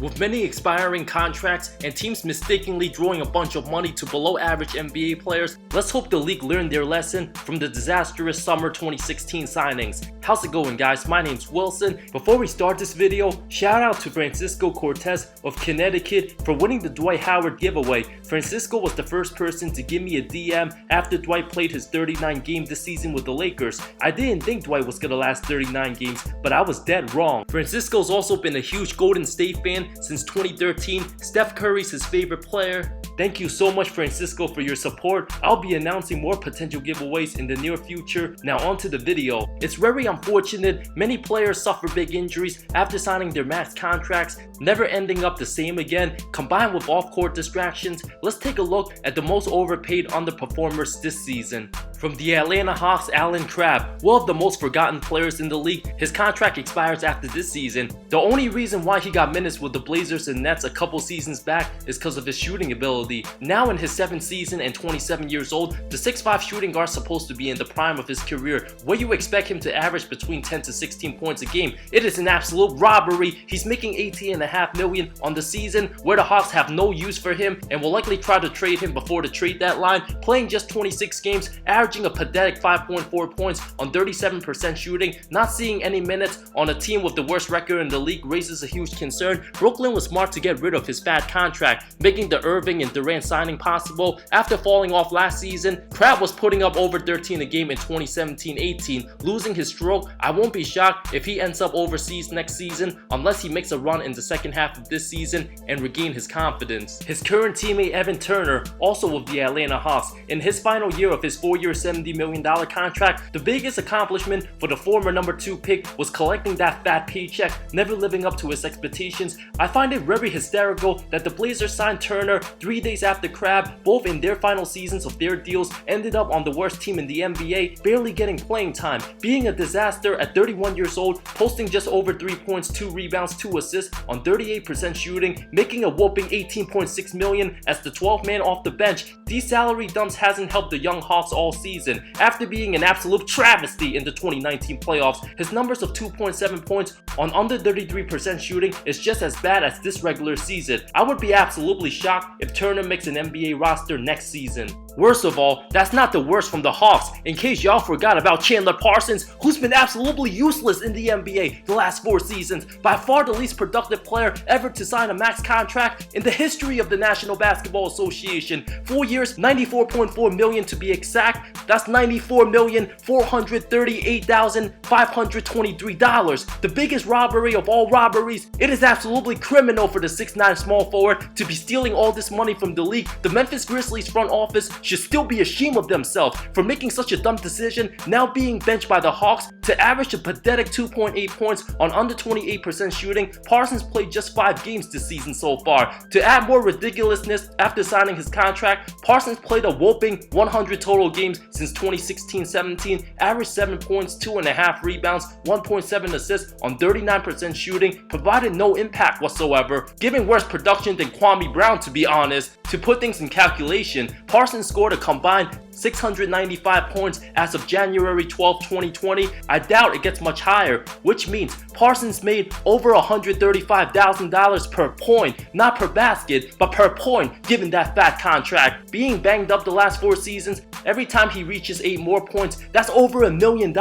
With many expiring contracts and teams mistakenly throwing a bunch of money to below average NBA players, let's hope the league learned their lesson from the disastrous summer 2016 signings. How's it going, guys? My name's Wilson. Before we start this video, shout out to Francisco Cortez of Connecticut for winning the Dwight Howard giveaway. Francisco was the first person to give me a DM after Dwight played his 39 games this season with the Lakers. I didn't think Dwight was gonna last 39 games, but I was dead wrong. Francisco's also been a huge Golden State fan since 2013. Steph Curry's his favorite player. Thank you so much, Francisco, for your support. I'll be announcing more potential giveaways in the near future. Now on to the video. It's very unfortunate many players suffer big injuries after signing their max contracts, never ending up the same again. Combined with off-court distractions, let's take a look at the most overpaid underperformers this season. From the Atlanta Hawks, Allen Crabbe, one of the most forgotten players in the league. His contract expires after this season. The only reason why he got minutes with the Blazers and Nets a couple seasons back is because of his shooting ability. Now in his 7th season and 27 years old, the 6'5" shooting guard supposed to be in the prime of his career, where you expect him to average between 10 to 16 points a game. It is an absolute robbery. He's making $18.5 million on the season, where the Hawks have no use for him and will likely try to trade him before the trade deadline. Playing just 26 games, averaging a pathetic 5.4 points on 37% shooting, not seeing any minutes on a team with the worst record in the league raises a huge concern. Brooklyn was smart to get rid of his fat contract, making the Irving and Durant signing possible. After falling off last season, Crabbe was putting up over 13 a game in 2017-18, losing his stroke. I won't be shocked if he ends up overseas next season unless he makes a run in the second half of this season and regain his confidence. His current teammate Evan Turner, also with the Atlanta Hawks, in his final year of his 4-year $70 million contract, the biggest accomplishment for the former number 2 pick was collecting that fat paycheck, never living up to his expectations. I find it very hysterical that the Blazers signed Turner 3 days after Crabbe, both in their final seasons of their deals, ended up on the worst team in the NBA, barely getting playing time, being a disaster at 31 years old, posting just over 3 points, 2 rebounds, 2 assists on 38% shooting, making a whopping $18.6 million as the 12th man off the bench. These salary dumps hasn't helped the young Hawks all season. After being an absolute travesty in the 2019 playoffs, his numbers of 2.7 points on under 33% shooting is just as bad as this regular season. I would be absolutely shocked if Turner makes an NBA roster next season. Worst of all, that's not the worst from the Hawks. In case y'all forgot about Chandler Parsons, who's been absolutely useless in the NBA the last 4 seasons, by far the least productive player ever to sign a max contract in the history of the National Basketball Association. 4 years, $94.4 million to be exact. That's $94,438,523. The biggest robbery of all robberies. It is absolutely criminal for the 6'9" small forward to be stealing all this money from the league. The Memphis Grizzlies front office should still be ashamed of themselves for making such a dumb decision, now being benched by the Hawks. To average a pathetic 2.8 points on under 28% shooting, Parsons played just 5 games this season so far. To add more ridiculousness, after signing his contract, Parsons played a whopping 100 total games since 2016-17, averaged 7 points, 2.5 rebounds, 1.7 assists on 39% shooting, provided no impact whatsoever, giving worse production than Kwame Brown, to be honest. To put things in calculation, Parsons scored a combined 695 points as of January 12, 2020. I doubt it gets much higher, which means Parsons made over $135,000 per point, not per basket, but per point, given that fat contract. Being banged up the last 4 seasons, every time he reaches 8 more points, that's over $1 million.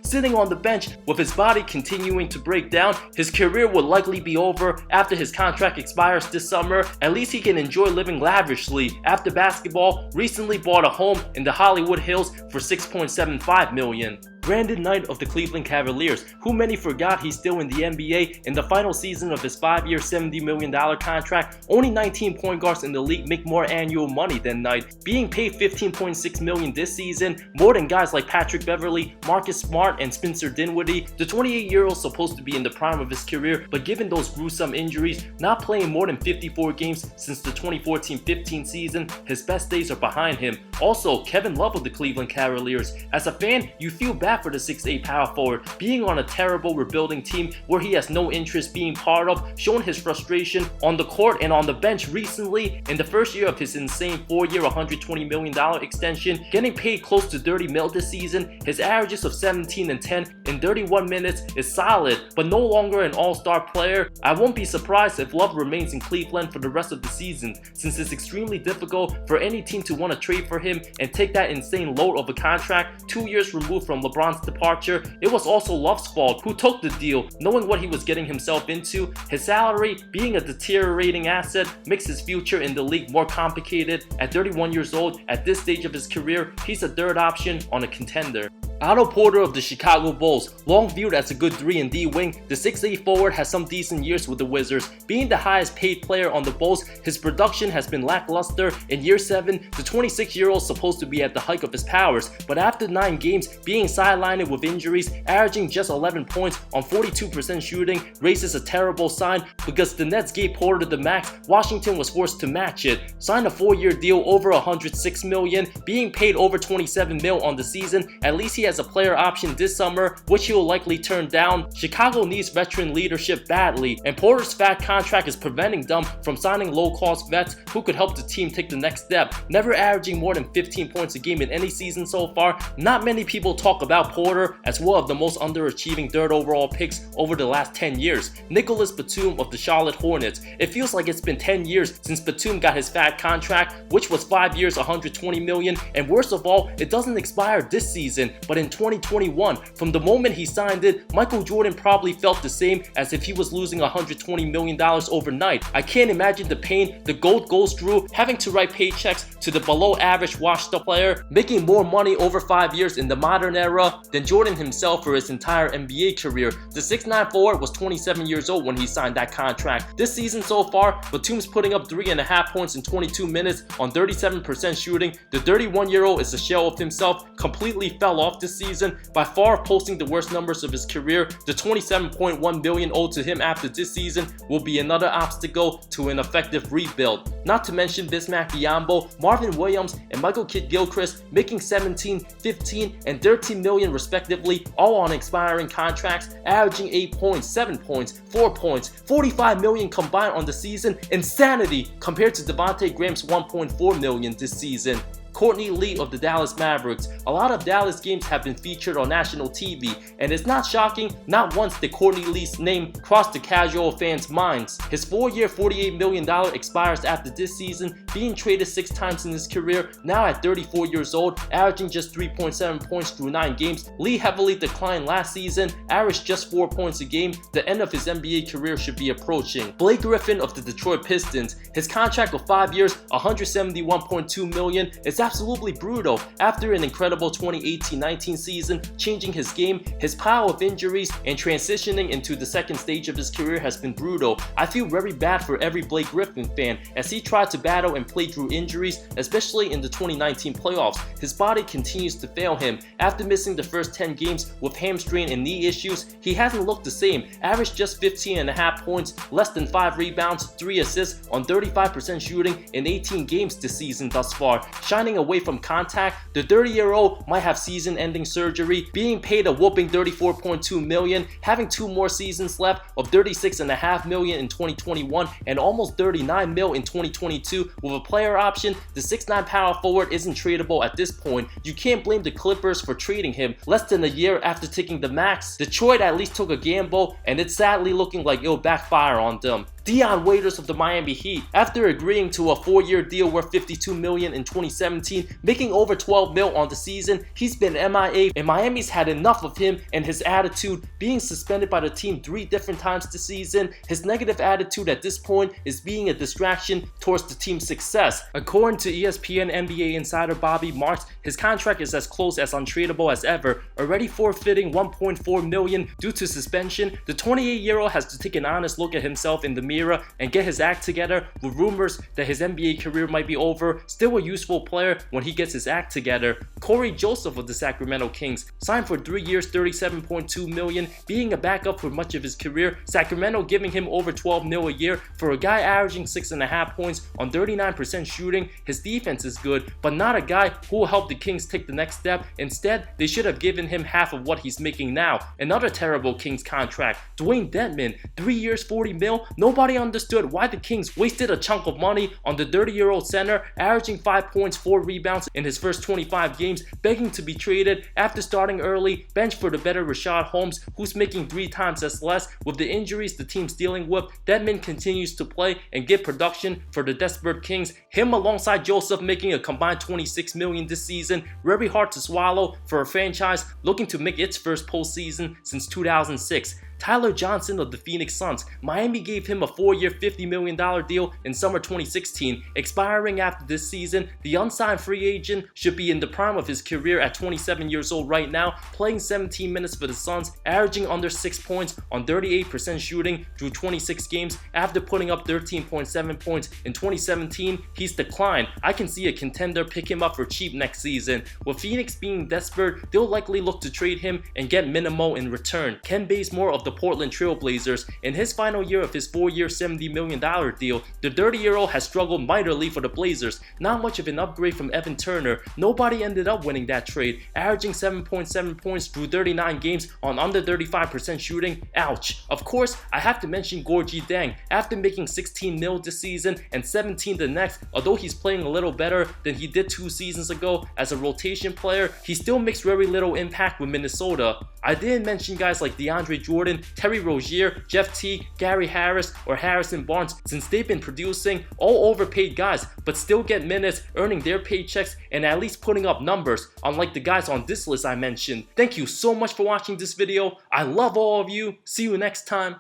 Sitting on the bench with his body continuing to break down, his career will likely be over after his contract expires this summer. At least he can enjoy living lavishly. After basketball, recently bought a home in the Hollywood Hills for $6.75 million. Brandon Knight of the Cleveland Cavaliers, who many forgot he's still in the NBA in the final season of his 5-year $70 million contract. Only 19 point guards in the league make more annual money than Knight, being paid $15.6 million this season, more than guys like Patrick Beverley, Marcus Smart, and Spencer Dinwiddie. The 28-year-old supposed to be in the prime of his career, but given those gruesome injuries, not playing more than 54 games since the 2014-15 season, his best days are behind him. Also, Kevin Love of the Cleveland Cavaliers. As a fan, you feel bad bad for the 6'8" power forward, being on a terrible rebuilding team where he has no interest being part of, showing his frustration on the court and on the bench recently. In the first year of his insane 4-year $120 million extension, getting paid close to $30 million this season, his averages of 17 and 10 in 31 minutes is solid, but no longer an all-star player. I won't be surprised if Love remains in Cleveland for the rest of the season, since it's extremely difficult for any team to want to trade for him and take that insane load of a contract 2 years removed from LeBron's departure. It was also Love's fault, who took the deal, knowing what he was getting himself into. His salary, being a deteriorating asset, makes his future in the league more complicated. At 31 years old, at this stage of his career, he's a third option on a contender. Otto Porter of the Chicago Bulls, long viewed as a good 3-and-D wing, the 6'8" forward has some decent years with the Wizards. Being the highest paid player on the Bulls, his production has been lackluster. In year 7, the 26-year-old supposed to be at the height of his powers, but after 9 games, being sidelined with injuries, averaging just 11 points on 42% shooting raises a terrible sign. Because the Nets gave Porter the max, Washington was forced to match it. Signed a 4-year deal over $106 million, being paid over $27 million on the season. At least he has a player option this summer, which he will likely turn down. Chicago needs veteran leadership badly, and Porter's fat contract is preventing them from signing low-cost vets who could help the team take the next step. Never averaging more than 15 points a game in any season so far, not many people talk about Porter as one of the most underachieving third overall picks over the last 10 years. Nicholas Batum of the Charlotte Hornets. It feels like it's been 10 years since Batum got his fat contract, which was 5 years $120 million, and worst of all, it doesn't expire this season, but in 2021. From the moment he signed it, Michael Jordan probably felt the same, as if he was losing $120 million overnight. I can't imagine the pain the GOAT goes through, having to write paychecks to the below average washed up player, making more money over 5 years in the modern era than Jordan himself for his entire NBA career. The 6'9" forward was 27 years old when he signed that contract. This season so far, Batum's putting up 3.5 points in 22 minutes on 37% shooting. The 31-year-old is a shell of himself, completely fell off this season, by far posting the worst numbers of his career. The $27.1 million owed to him after this season will be another obstacle to an effective rebuild. Not to mention Bismack Biyombo, Marvin Williams, and Michael Kidd Gil-Christ making 17, 15, and 13 million respectively, all on expiring contracts, averaging 8 points, 7 points, 4 points, 45 million combined on the season. Insanity compared to Devontae Graham's 1.4 million this season. Courtney Lee of the Dallas Mavericks. A lot of Dallas games have been featured on national TV, and it's not shocking, not once did Courtney Lee's name cross the casual fans' minds. His 4-year $48 million expires after this season, being traded 6 times in his career. Now at 34 years old, averaging just 3.7 points through 9 games. Lee heavily declined last season, averaged just 4 points a game. The end of his NBA career should be approaching. Blake Griffin of the Detroit Pistons. His contract of 5 years, $171.2 million, is absolutely brutal. After an incredible 2018-19 season, changing his game, his pile of injuries, and transitioning into the second stage of his career has been brutal. I feel very bad for every Blake Griffin fan as he tried to battle and play through injuries, especially in the 2019 playoffs. His body continues to fail him. After missing the first 10 games with hamstring and knee issues, he hasn't looked the same. Averaged just 15.5 points, less than 5 rebounds, 3 assists on 35% shooting in 18 games this season thus far. Shining away from contact, the 30-year-old might have season-ending surgery, being paid a whooping $34.2 million, having 2 more seasons left of $36.5 million in 2021 and almost $39 million in 2022. With a player option, the 6'9" power forward isn't tradable at this point. You can't blame the Clippers for trading him less than a year after taking the max. Detroit at least took a gamble, and it's sadly looking like it'll backfire on them. Dion Waiters of the Miami Heat. After agreeing to a 4-year deal worth $52 million in 2017, making over $12 million on the season, he's been MIA, and Miami's had enough of him and his attitude, being suspended by the team 3 different times this season. His negative attitude at this point is being a distraction towards the team's success. According to ESPN NBA insider Bobby Marks, his contract is as close as untradeable as ever, already forfeiting $1.4 million due to suspension. The 28-year-old has to take an honest look at himself in the mirror era and get his act together, with rumors that his NBA career might be over, still a useful player when he gets his act together. Corey Joseph of the Sacramento Kings signed for 3 years, $37.2 million, being a backup for much of his career, Sacramento giving him over $12 million a year for a guy averaging 6.5 points on 39% shooting. His defense is good, but not a guy who will help the Kings take the next step. Instead, they should have given him half of what he's making now. Another terrible Kings contract, Dwayne Dedmon, 3 years, $40 million. Nobody understood why the Kings wasted a chunk of money on the 30-year-old center, averaging 5 points, 4 rebounds in his first 25 games, begging to be traded after starting early, bench for the better Rashad Holmes, who's making 3 times as less. With the injuries the team's dealing with, Dedmon continues to play and give production for the desperate Kings. Him alongside Joseph making a combined $26 million this season, very hard to swallow for a franchise looking to make its first postseason since 2006. Tyler Johnson of the Phoenix Suns, Miami gave him a 4-year, $50 million deal in summer 2016, expiring after this season. The unsigned free agent should be in the prime of his career at 27 years old right now, playing 17 minutes for the Suns, averaging under 6 points on 38% shooting through 26 games. After putting up 13.7 points in 2017, he's declined. I can see a contender pick him up for cheap next season. With Phoenix being desperate, they'll likely look to trade him and get minimal in return. Ken Bazemore of the Portland Trail Blazers, in his final year of his 4-year, $70 million deal, the 30-year-old has struggled mightily for the Blazers. Not much of an upgrade from Evan Turner. Nobody ended up winning that trade, averaging 7.7 points through 39 games on under 35% shooting. Ouch. Of course, I have to mention Gorgie Deng. After making 16 mil this season and 17 the next, although he's playing a little better than he did 2 seasons ago as a rotation player, he still makes very little impact with Minnesota. I didn't mention guys like DeAndre Jordan, Terry Rozier, Jeff Teague, Gary Harris, or Harrison Barnes, since they've been producing, all overpaid guys, but still get minutes, earning their paychecks, and at least putting up numbers, unlike the guys on this list I mentioned. Thank you so much for watching this video. I love all of you. See you next time.